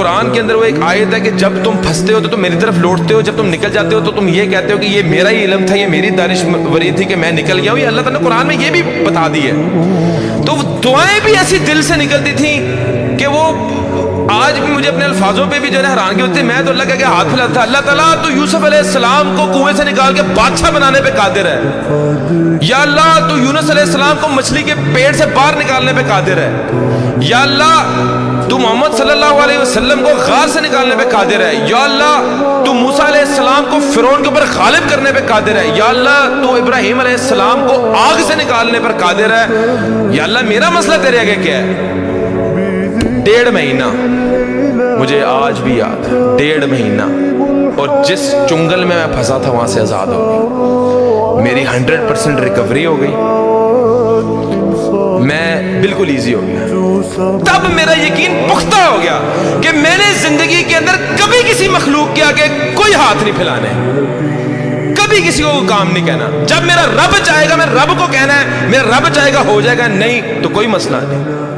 قرآن کے اندر وہ ایک آیت ہے کہ جب تم پھنستے ہو تو تم میری طرف لوٹتے ہو، جب تم نکل جاتے ہو تو تم یہ کہتے ہو کہ یہ میرا ہی علم تھا، یہ میری دانش وری تھی کہ میں نکل گیا ہوں. یہ اللہ تعالیٰ نے قرآن میں یہ بھی بتا دی ہے. تو دعائیں بھی ایسی دل سے نکلتی تھیں کہ وہ آج بھی مجھے اپنے الفاظوں پہ بھی جو ہے حیرانگی ہوتی ہے. میں تو اللہ کے ہاتھ پھیلاتا تھا، اللہ تعالیٰ تو یوسف علیہ السلام کو کنویں سے نکال کے بادشاہ بنانے پہ قادر ہے. یا اللہ تو یونس علیہ السلام کو مچھلی کے پیٹ سے باہر نکالنے پہ قادر ہے. یا اللہ تو محمد صلی اللہ علیہ وسلم کو غار سے نکالنے پہ قادر ہے. یا اللہ تو موسیٰ علیہ السلام کو فرعون کے اوپر غالب کرنے پہ قادر ہے. یا اللہ تو ابراہیم علیہ السلام کو آگ سے نکالنے پر قادر ہے. یا اللہ میرا مسئلہ تیرے آگے کیا ہے؟ 1.5 مہینہ مجھے آج بھی یاد ہے، 1.5 مہینہ، اور جس چنگل میں پھنسا تھا وہاں سے آزاد ہو گئی. میری 100% ریکوری ہو گئی، میں بالکل ایزی ہو گیا. تب میرا یقین پختہ ہو گیا کہ میں نے زندگی کے اندر کبھی کسی مخلوق کے آگے کوئی ہاتھ نہیں پھیلانے، کبھی کسی کو کام نہیں کہنا. جب میرا رب چاہے گا میں رب کو کہنا ہے، میرا رب چاہے گا ہو جائے گا، نہیں تو کوئی مسئلہ نہیں.